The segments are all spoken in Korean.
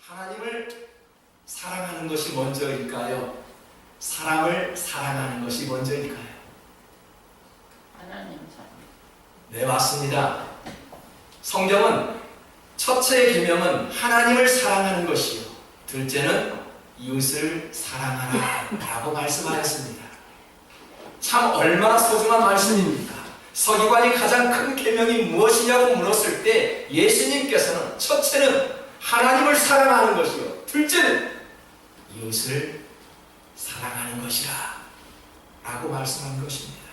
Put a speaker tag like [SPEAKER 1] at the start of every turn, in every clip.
[SPEAKER 1] 하나님을 사랑하는 것이 먼저일까요? 사람을 사랑하는 것이 먼저일까요?
[SPEAKER 2] 하나님 사랑.
[SPEAKER 1] 네, 맞습니다. 성경은 첫째 계명은 하나님을 사랑하는 것이요, 둘째는 이웃을 사랑하라 라고 말씀하였습니다. 참 얼마나 소중한 말씀입니까? 서기관이 가장 큰 계명이 무엇이냐고 물었을 때 예수님께서는 첫째는 하나님을 사랑하는 것이요, 둘째는 이웃을 사랑하는 것이라 라고 말씀한 것입니다.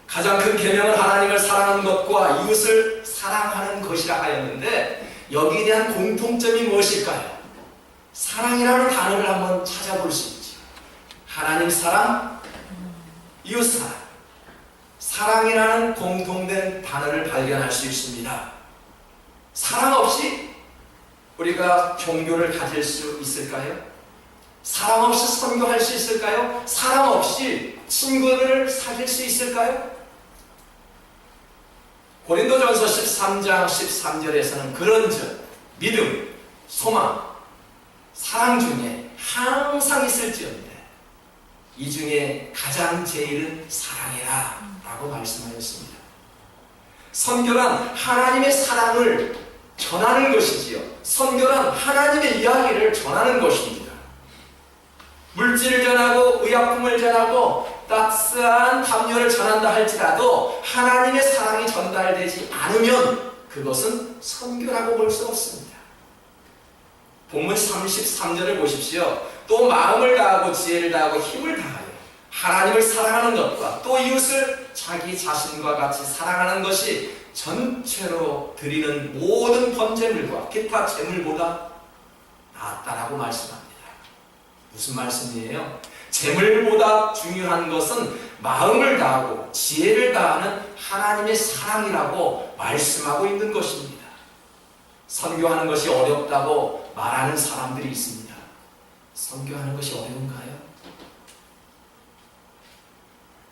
[SPEAKER 1] 가장 큰 계명은 하나님을 사랑하는 것과 이웃을 사랑하는 것이라 하였는데, 여기에 대한 공통점이 무엇일까요? 사랑이라는 단어를 한번 찾아볼 수 있죠. 하나님 사랑, 이웃 사랑, 사랑이라는 공통된 단어를 발견할 수 있습니다. 사랑 없이 우리가 종교를 가질 수 있을까요? 사랑 없이 선교할 수 있을까요? 사랑 없이 친구를 사귈 수 있을까요? 고린도전서 13장 13절에서는 그런즉 믿음, 소망, 사랑 중에 항상 있을지언데 이 중에 가장 제일은 사랑이라 라고 말씀하였습니다. 선교란 하나님의 사랑을 전하는 것이지요, 선교란 하나님의 이야기를 전하는 것입니다. 물질을 전하고 의약품을 전하고 따스한 담요를 전한다 할지라도 하나님의 사랑이 전달되지 않으면 그것은 선교라고 볼 수 없습니다. 본문 33절을 보십시오. 또 마음을 다하고 지혜를 다하고 힘을 다하여 하나님을 사랑하는 것과 또 이웃을 자기 자신과 같이 사랑하는 것이 전체로 드리는 모든 번제물과 기타 제물보다 낫다라고 말씀합니다. 무슨 말씀이에요? 제물보다 중요한 것은 마음을 다하고 지혜를 다하는 하나님의 사랑이라고 말씀하고 있는 것입니다. 선교하는 것이 어렵다고 말하는 사람들이 있습니다. 선교하는 것이 어려운가요?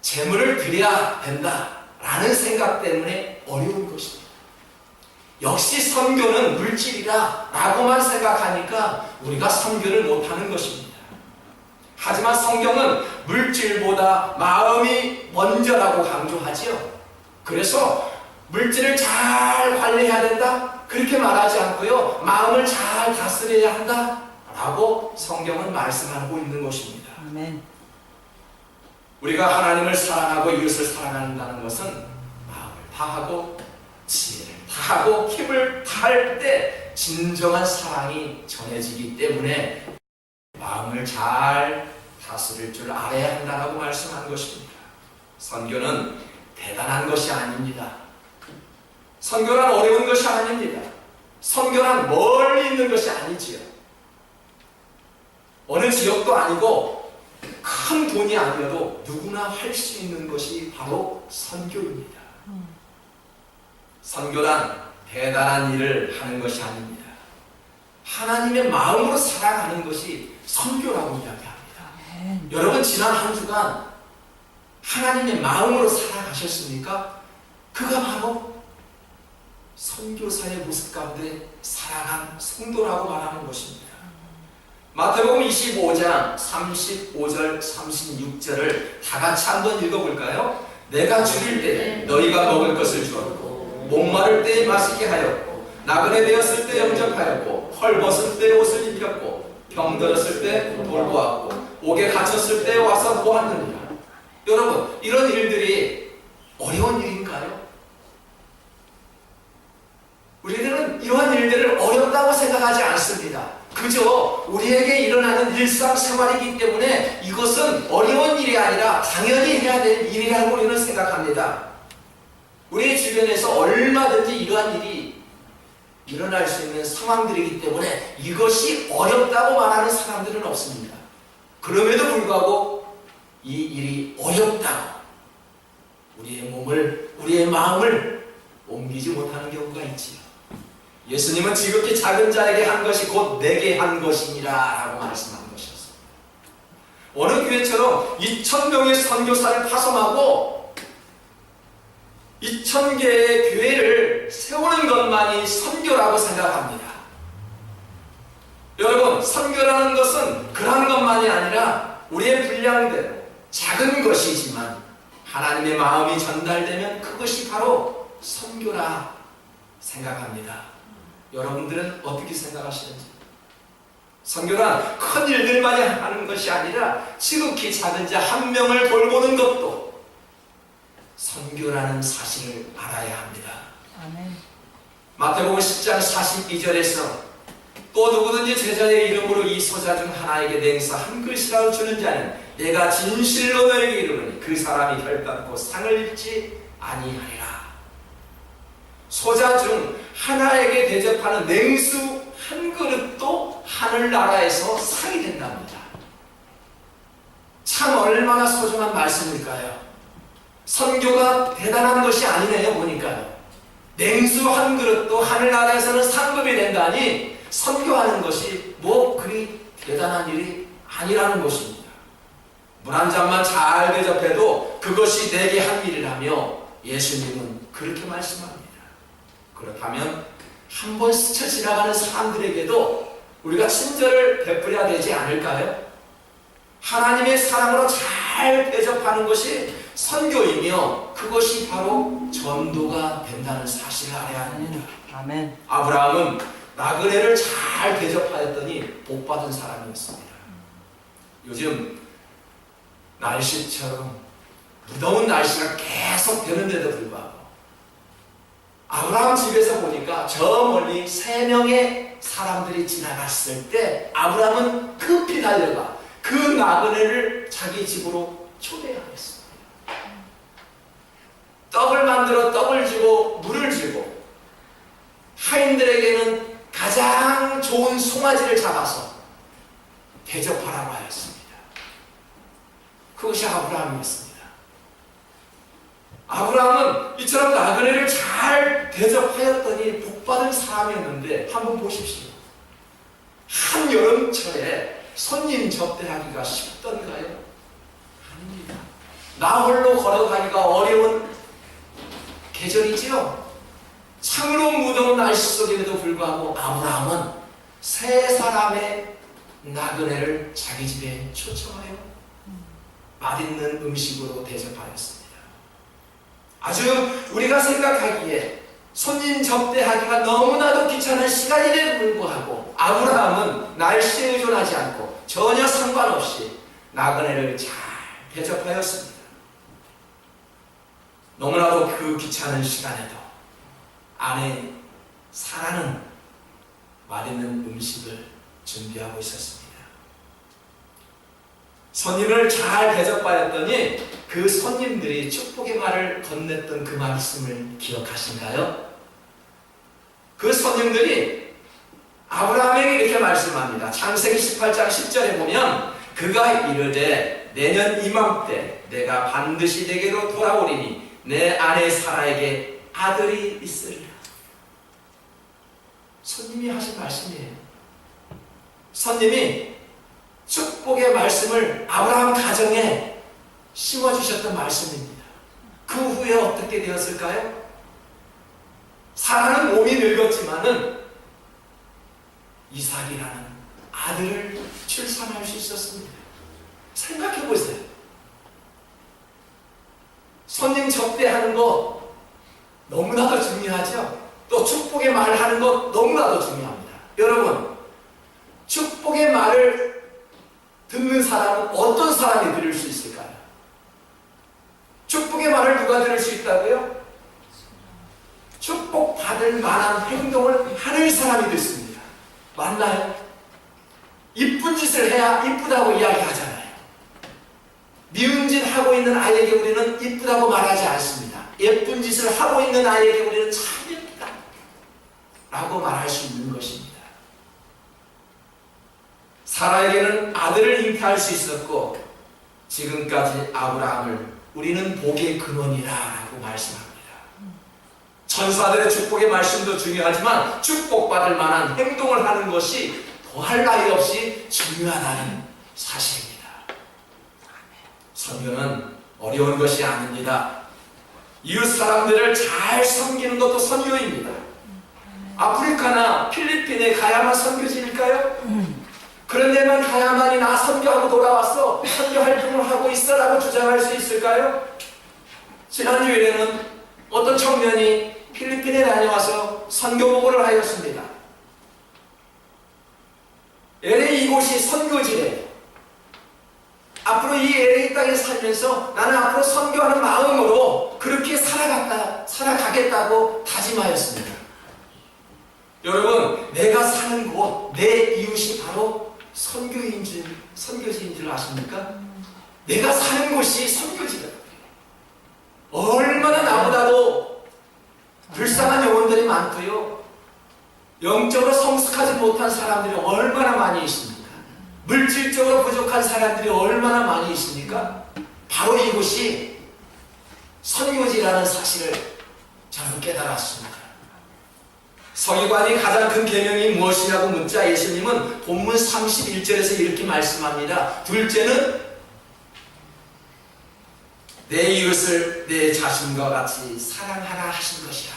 [SPEAKER 1] 제물을 드려야 된다라는 생각 때문에 어려운 것입니다. 역시 선교는 물질이다 라고만 생각하니까 우리가 선교를 못하는 것입니다. 하지만 성경은 물질보다 마음이 먼저라고 강조하지요. 그래서 물질을 잘 관리해야 된다 그렇게 말하지 않고요, 마음을 잘 다스려야 한다 라고 성경은 말씀하고 있는 것입니다.
[SPEAKER 2] 아멘.
[SPEAKER 1] 우리가 하나님을 사랑하고 이웃을 사랑한다는 것은 마음을 다하고 지혜를 다하고 힘을 다할 때 진정한 사랑이 전해지기 때문에 마음을 잘 다스릴 줄 알아야 한다고 말씀한 것입니다. 선교는 대단한 것이 아닙니다. 선교란 어려운 것이 아닙니다. 선교란 멀리 있는 것이 아니지요. 어느 지역도 아니고 큰 돈이 아니어도 누구나 할 수 있는 것이 바로 선교입니다. 선교란 대단한 일을 하는 것이 아닙니다. 하나님의 마음으로 살아가는 것이 선교라고 이야기합니다. 여러분, 지난 한 주간 하나님의 마음으로 살아가셨습니까? 그가 바로 선교사의 모습 가운데 살아간 성도라고 말하는 것입니다. 마태복음 25장 35절 36절을 다 같이 한번 읽어볼까요? 내가 죽일 때 너희가 먹을 것을 주었고, 목마를 때에 마시게 하였고, 나그네 되었을 때 영접하였고, 헐벗을 때 옷을 입혔고, 병들었을 때 돌보았고, 옥에 갇혔을 때 와서 보았느니라. 여러분, 이런 일들이 어려운 일인가요? 우리들은 이러한 일들을 어렵다고 생각하지 않습니다. 그저 우리에게 일어나는 일상생활이기 때문에 이것은 어려운 일이 아니라 당연히 해야 될 일이라고 우리는 생각합니다. 우리 주변에서 얼마든지 이러한 일이 일어날 수 있는 상황들이기 때문에 이것이 어렵다고 말하는 사람들은 없습니다. 그럼에도 불구하고 이 일이 어렵다고 우리의 몸을, 우리의 마음을 옮기지 못하는 경우가 있지요. 예수님은 지극히 작은 자에게 한 것이 곧 내게 한 것이니라 라고 말씀한 것이었습니다. 어느 교회처럼 2,000명의 선교사를 파송하고 2,000개의 교회를 세우는 것만이 선교라고 생각합니다. 여러분, 선교라는 것은 그런 것만이 아니라 우리의 분량대로 작은 것이지만 하나님의 마음이 전달되면 그것이 바로 선교라 생각합니다. 여러분들은 어떻게 생각하시는지? 선교란 큰 일들만이 하는 것이 아니라 지극히 작은 자 한 명을 돌보는 것도 선교라는 사실을 알아야 합니다.
[SPEAKER 2] 아멘.
[SPEAKER 1] 마태복음 10장 42절에서 또 누구든지 제자의 이름으로 이 소자 중 하나에게 냉수 한 글씨라도 주는 자는 내가 진실로 너에게 이르노니 그 사람이 결단코 상을 입지 아니하리라. 소자 중 하나에게 대접하는 냉수 한 그릇도 하늘나라에서 상이 된답니다. 참 얼마나 소중한 말씀일까요? 선교가 대단한 것이 아니네요. 보니까요. 냉수 한 그릇도 하늘나라에서는 상급이 된다니 선교하는 것이 뭐 그리 대단한 일이 아니라는 것입니다. 물 한 잔만 잘 대접해도 그것이 내게 한 일이라며 예수님은 그렇게 말씀합니다. 그렇다면 한 번 스쳐 지나가는 사람들에게도 우리가 친절을 베풀어야 되지 않을까요? 하나님의 사랑으로 잘 대접하는 것이 선교이며 그것이 바로 전도가 된다는 사실을 알아야 합니다.
[SPEAKER 2] 아멘.
[SPEAKER 1] 아브라함은 나그네를 잘 대접하였더니 복받은 사람이었습니다. 요즘 날씨처럼 무더운 날씨가 계속 되는데도 불구하고 아브라함 집에서 보니까 저 멀리 3명의 사람들이 지나갔을 때 아브라함은 급히 달려가 그 나그네를 자기 집으로 초대하였습니다. 떡을 만들어 떡을 주고 물을 주고 하인들에게는 가장 좋은 송아지를 잡아서 대접하라고 하였습니다. 그것이 아브라함이었습니다. 아브라함은 이처럼 나그네를 잘 대접하였더니 복받은 사람이었는데 한번 보십시오. 한여름철에 손님 접대하기가 쉽던가요? 아닙니다. 나 홀로 걸어가기가 어려운 계절이지요. 참으로 무더운 날씨 속에도 불구하고 아브라함은 3사람의 나그네를 자기 집에 초청하여 맛있는 음식으로 대접하였습니다. 아주 우리가 생각하기에 손님 접대하기가 너무나도 귀찮은 시간임에도 불구하고 아브라함은 날씨에 의존하지 않고 전혀 상관없이 나그네를 잘 대접하였습니다. 너무나도 그 귀찮은 시간에도 아내 사라는 맛있는 음식을 준비하고 있었습니다. 손님을 잘 대접하였더니 그 손님들이 축복의 말을 건넸던 그 말씀을 기억하신가요? 그 손님들이 아브라함에게 이렇게 말씀합니다. 창세기 18장 10절에 보면 그가 이르되 내년 이맘때 내가 반드시 내게로 돌아오리니 내 아내 사라에게 아들이 있으리라. 손님이 하신 말씀이에요. 손님이 축복의 말씀을 아브라함 가정에 심어주셨던 말씀입니다. 그 후에 어떻게 되었을까요? 사라는 몸이 늙었지만은 이삭이라는 아들을 출산할 수 있었습니다. 생각해 보세요. 손님 접대하는 거 너무나도 중요하죠? 또 축복의 말을 하는 것 너무나도 중요합니다. 여러분, 축복의 말을 듣는 사람은 어떤 사람이 들을 수 있을까요? 축복의 말을 누가 들을 수 있다고요? 축복받을 만한 행동을 하는 사람이 듣습니다. 맞나요? 이쁜 짓을 해야 이쁘다고 이야기하잖아요. 미운 짓 하고 있는 아이에게 우리는 이쁘다고 말하지 않습니다. 예쁜 짓을 하고 있는 아이에게 우리는 참 예쁘다 라고 말할 수 있는 것입니다. 사라에게는 아들을 잉태할 수 있었고 지금까지 아브라함을 우리는 복의 근원이라고 말씀합니다. 천사들의 축복의 말씀도 중요하지만 축복받을 만한 행동을 하는 것이 더할 나위 없이 중요하다는 사실입니다. 선교는 어려운 것이 아닙니다. 이웃 사람들을 잘 섬기는 것도 선교입니다. 아프리카나 필리핀에 가야만 선교지일까요? 그런 데만 가야만이 나 선교하고 돌아왔어, 선교 활동을 하고 있어 라고 주장할 수 있을까요? 지난 주일에는 어떤 청년이 필리핀에 다녀와서 선교 보고를 하였습니다. LA 이곳이 선교지래요. 앞으로 이 LA 땅에 살면서 나는 앞으로 선교하는 마음으로 그렇게 살아가겠다고 다짐하였습니다. 여러분, 내가 사는 곳, 내 이웃이 바로 선교지인 줄 아십니까? 내가 사는 곳이 선교지다. 얼마나 나보다도 불쌍한 영혼들이 많고요. 영적으로 성숙하지 못한 사람들이 얼마나 많이 있습니까? 물질적으로 부족한 사람들이 얼마나 많이 있습니까? 바로 이곳이 선교지라는 사실을 저는 깨달았습니다. 서기관이 가장 큰 계명이 무엇이냐고 묻자 예수님은 본문 31절에서 이렇게 말씀합니다. 둘째는 내 이웃을 내 자신과 같이 사랑하라 하신 것이라.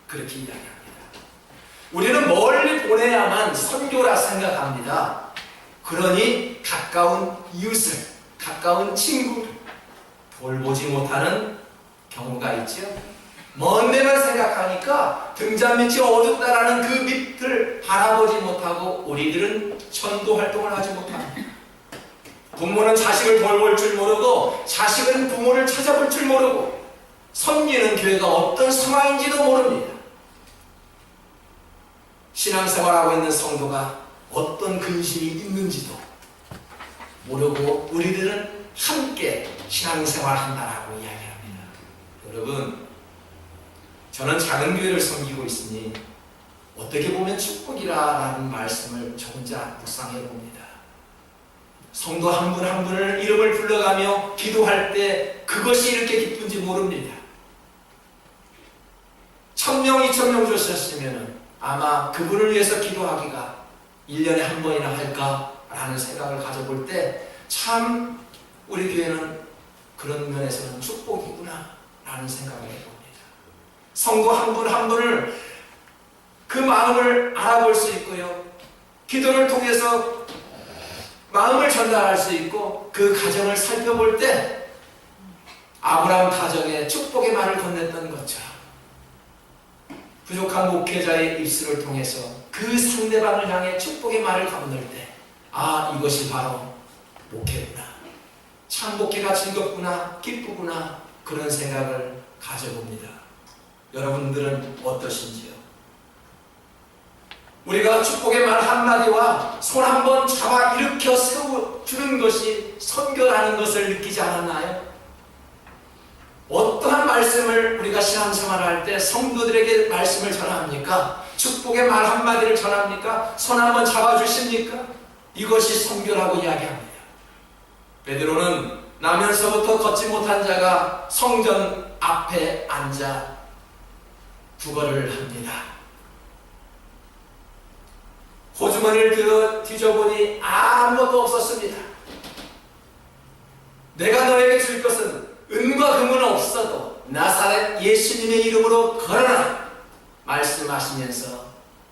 [SPEAKER 1] 그렇게 이야기합니다. 우리는 멀리 보내야만 선교라 생각합니다. 그러니 가까운 이웃을, 가까운 친구를 돌보지 못하는 경우가 있죠. 먼 데만 생각하니까 등잔 밑이 어둡다라는 그 밑을 바라보지 못하고 우리들은 전도 활동을 하지 못합니다. 부모는 자식을 돌볼 줄 모르고 자식은 부모를 찾아볼 줄 모르고 섬기는 교회가 어떤 상황인지도 모릅니다. 신앙생활하고 있는 성도가 어떤 근심이 있는지도 모르고 우리들은 함께 신앙생활한다라고 이야기합니다. 여러분, 저는 작은 교회를 섬기고 있으니 어떻게 보면 축복이라는 말씀을 저 혼자 묵상해 봅니다. 성도 한 분 한 분을 이름을 불러가며 기도할 때 그것이 이렇게 기쁜지 모릅니다. 1000명, 2000명 줬었으면 아마 그분을 위해서 기도하기가 1년에 한 번이나 할까라는 생각을 가져볼 때 참 우리 교회는 그런 면에서는 축복이구나 라는 생각을 해봅니다. 성도 한 분 한 분을 그 마음을 알아볼 수 있고요. 기도를 통해서 마음을 전달할 수 있고 그 가정을 살펴볼 때 아브라함 가정에 축복의 말을 건넸던 것처럼 부족한 목회자의 입술을 통해서 그 상대방을 향해 축복의 말을 건넬 때 아, 이것이 바로 목회구나. 참 목회가 즐겁구나, 기쁘구나 그런 생각을 가져봅니다. 여러분들은 어떠신지요? 우리가 축복의 말 한마디와 손 한번 잡아 일으켜 세워주는 것이 선교라는 것을 느끼지 않았나요? 어떠한 말씀을 우리가 신앙생활할 때 성도들에게 말씀을 전합니까? 축복의 말 한마디를 전합니까? 손 한번 잡아주십니까? 이것이 선교라고 이야기합니다. 베드로는 나면서부터 걷지 못한 자가 성전 앞에 앉아 구걸을 합니다. 호주머니를 들어 뒤져보니 아무것도 없었습니다. 내가 너에게 줄 것은 은과 금은 없어도 나사렛 예수님의 이름으로 걸어라 말씀하시면서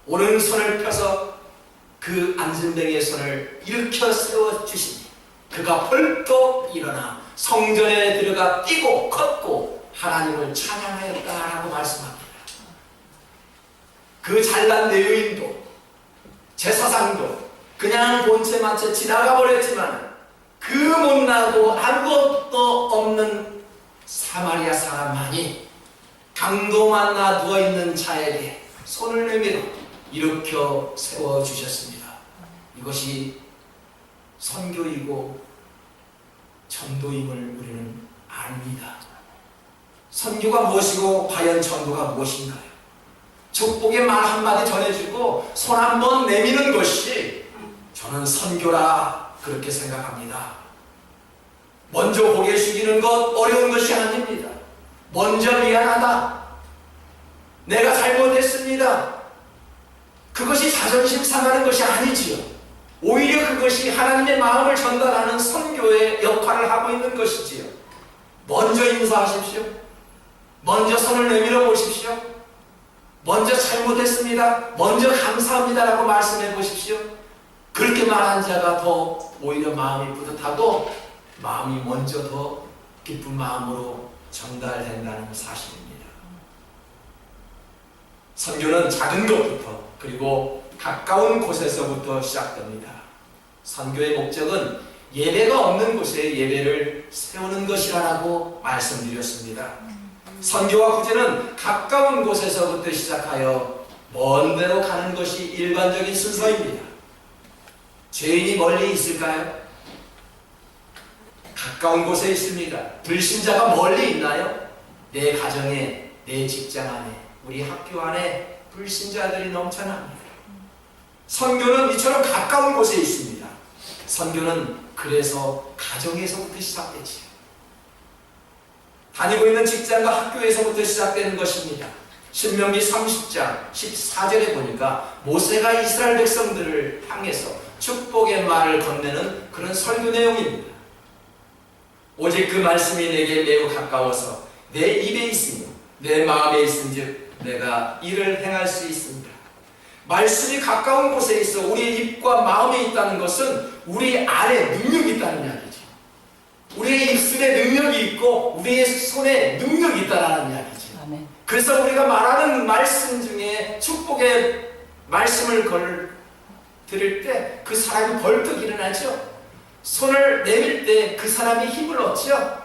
[SPEAKER 1] 오른손을 펴서 그 앉은 뱅이의 손을 일으켜 세워주시니 그가 벌떡 일어나 성전에 들어가 뛰고 걷고 하나님을 찬양하였다라고 말씀합니다. 그 잘난 레위인도 제사장도 그냥 본체만 채 지나가 버렸지만 그 못나고 아무것도 없는 사마리아 사람만이 강도 만나 누워있는 자에게 손을 내밀어 일으켜 세워주셨습니다. 이것이 선교이고 전도임을 우리는 압니다. 선교가 무엇이고 과연 전도가 무엇인가요? 축복의 말 한마디 전해주고 손 한번 내미는 것이 저는 선교라 그렇게 생각합니다. 먼저 고개 숙이는 것 어려운 것이 아닙니다. 먼저 미안하다. 내가 잘못했습니다. 그것이 자존심 상하는 것이 아니지요. 오히려 그것이 하나님의 마음을 전달하는 선교의 역할을 하고 있는 것이지요. 먼저 인사하십시오. 먼저 손을 내밀어 보십시오. 먼저 잘못했습니다. 먼저 감사합니다라고 말씀해 보십시오. 그렇게 말한 자가 더 오히려 마음이 뿌듯하고 마음이 먼저 더 기쁜 마음으로 전달된다는 사실입니다. 선교는 작은 것부터 그리고 가까운 곳에서부터 시작됩니다. 선교의 목적은 예배가 없는 곳에 예배를 세우는 것이라고 말씀드렸습니다. 선교와 구제는 가까운 곳에서부터 시작하여 먼 데로 가는 것이 일반적인 순서입니다. 죄인이 멀리 있을까요? 가까운 곳에 있습니다. 불신자가 멀리 있나요? 내 가정에, 내 직장 안에, 우리 학교 안에 불신자들이 넘쳐납니다. 선교는 이처럼 가까운 곳에 있습니다. 선교는 그래서 가정에서부터 시작되지요. 다니고 있는 직장과 학교에서부터 시작되는 것입니다. 신명기 30장 14절에 보니까 모세가 이스라엘 백성들을 향해서 축복의 말을 건네는 그런 설교 내용입니다. 오직 그 말씀이 내게 매우 가까워서 내 입에 있으며 내 마음에 있은즉 내가 이를 행할 수 있습니다. 말씀이 가까운 곳에 있어 우리의 입과 마음에 있다는 것은 우리 안에 능력이 있다는 이야기죠. 우리의 입술에 능력이 있고 우리의 손에 능력이 있다는 이야기죠. 아멘. 그래서 우리가 말하는 말씀 중에 축복의 말씀을 드릴 때 그 사람이 벌떡 일어나죠. 손을 내밀 때 그 사람이 힘을 얻죠.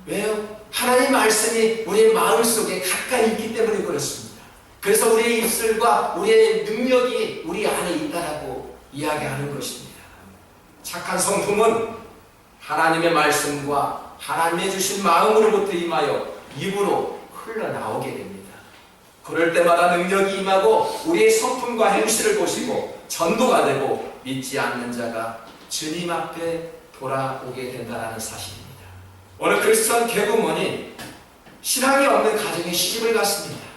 [SPEAKER 1] 왜요? 하나님 말씀이 우리의 마음속에 가까이 있기 때문에 그렇습니다. 그래서 우리의 입술과 우리의 능력이 우리 안에 있다라고 이야기하는 것입니다. 착한 성품은 하나님의 말씀과 하나님의 주신 마음으로부터 임하여 입으로 흘러나오게 됩니다. 그럴 때마다 능력이 임하고 우리의 성품과 행실을 보시고 전도가 되고 믿지 않는 자가 주님 앞에 돌아오게 된다는 사실입니다. 어느 크리스천 개구먼이 신앙이 없는 가정에 시집을 갔습니다.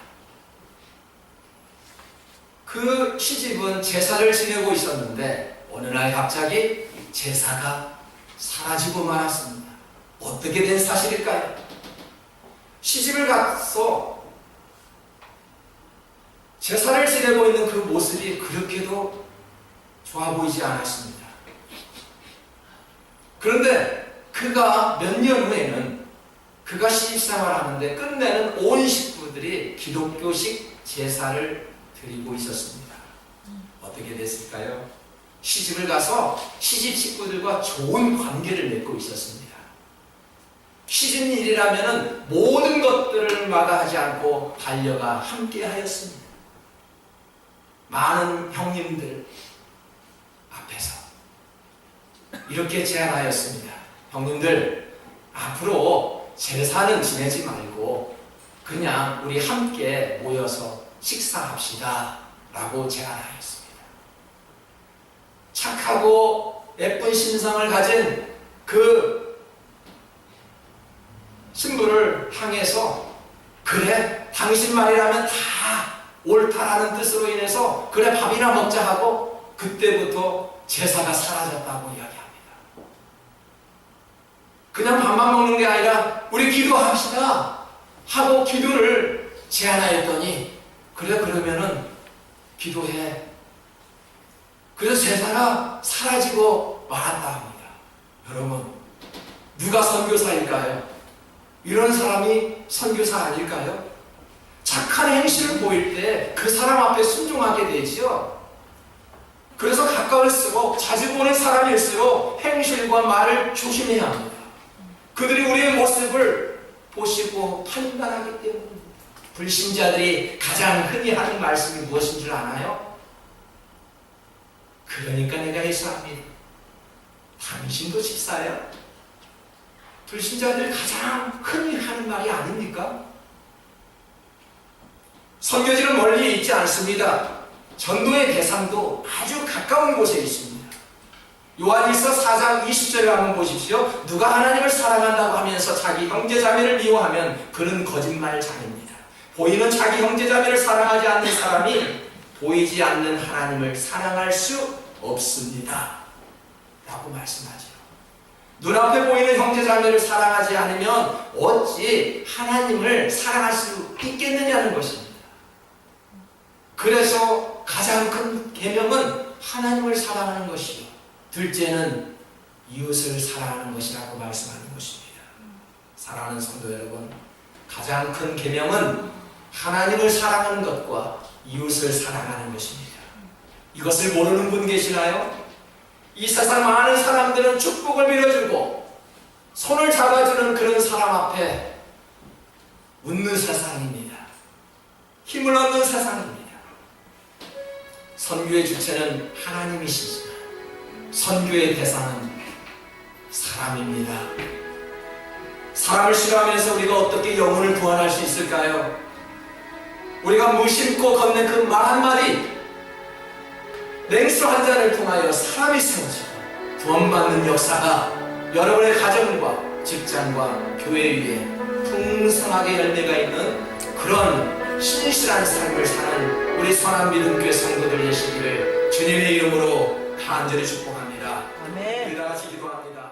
[SPEAKER 1] 그 시집은 제사를 지내고 있었는데 어느 날 갑자기 제사가 사라지고 말았습니다. 어떻게 된 사실일까요? 시집을 가서 제사를 지내고 있는 그 모습이 그렇게도 좋아 보이지 않았습니다. 그런데 그가 몇 년 후에는 그가 시집생활하는데 끝내는 온 식구들이 기독교식 제사를 드리고 있었습니다. 어떻게 됐을까요? 시집을 가서 시집 식구들과 좋은 관계를 맺고 있었습니다. 시집 일이라면 모든 것들을 마다하지 않고 달려가 함께 하였습니다. 많은 형님들 앞에서 이렇게 제안하였습니다. 형님들, 앞으로 제사는 지내지 말고 그냥 우리 함께 모여서 식사합시다 라고 제안하였습니다. 착하고 예쁜 신상을 가진 그 신부를 향해서 그래, 당신 말이라면 다 옳다라는 뜻으로 인해서 그래 밥이나 먹자 하고 그때부터 제사가 사라졌다고 이야기합니다. 그냥 밥만 먹는 게 아니라 우리 기도합시다 하고 기도를 제안하였더니 그래 그러면은 기도해. 그래서 제사가 사라지고 말았다 합니다. 여러분, 누가 선교사일까요? 이런 사람이 선교사 아닐까요? 착한 행실을 보일 때 그 사람 앞에 순종하게 되지요. 그래서 가까울수록 자주 보는 사람일수록 행실과 말을 조심해야 합니다. 그들이 우리의 모습을 보시고 판단하기 때문입니다. 불신자들이 가장 흔히 하는 말씀이 무엇인 줄 아나요? 그러니까 내가 예수합니다. 당신도 집사예요? 불신자들이 가장 흔히 하는 말이 아닙니까? 선교지는 멀리 있지 않습니다. 전도의 대상도 아주 가까운 곳에 있습니다. 요한일서 4장 20절을 한번 보십시오. 누가 하나님을 사랑한다고 하면서 자기 형제자매를 미워하면 그는 거짓말장입니다. 보이는 자기 형제자매를 사랑하지 않는 사람이 보이지 않는 하나님을 사랑할 수 없습니다 라고 말씀하죠. 눈앞에 보이는 형제자매를 사랑하지 않으면 어찌 하나님을 사랑할 수 있겠느냐는 것입니다. 그래서 가장 큰 계명은 하나님을 사랑하는 것이요, 둘째는 이웃을 사랑하는 것이라고 말씀하는 것입니다. 사랑하는 성도 여러분, 가장 큰 계명은 하나님을 사랑하는 것과 이웃을 사랑하는 것입니다. 이것을 모르는 분 계시나요? 이 세상 많은 사람들은 축복을 빌어주고 손을 잡아주는 그런 사람 앞에 웃는 세상입니다. 힘을 얻는 세상입니다. 선교의 주체는 하나님이시지만 선교의 대상은 사람입니다. 사람을 싫어하면서 우리가 어떻게 영혼을 구원할 수 있을까요? 우리가 무심코 건넨 그 말 한마디, 냉수 한 잔을 통하여 사람이 세워지고 구원받는 역사가 여러분의 가정과 직장과 교회 위에 풍성하게 열매가 있는 그런 신실한 삶을 사는 우리 선한 믿음교회 성도들 되시기를 주님의 이름으로 간절히 축복합니다.
[SPEAKER 2] 아멘.
[SPEAKER 1] 우리 다 같이 기도합니다.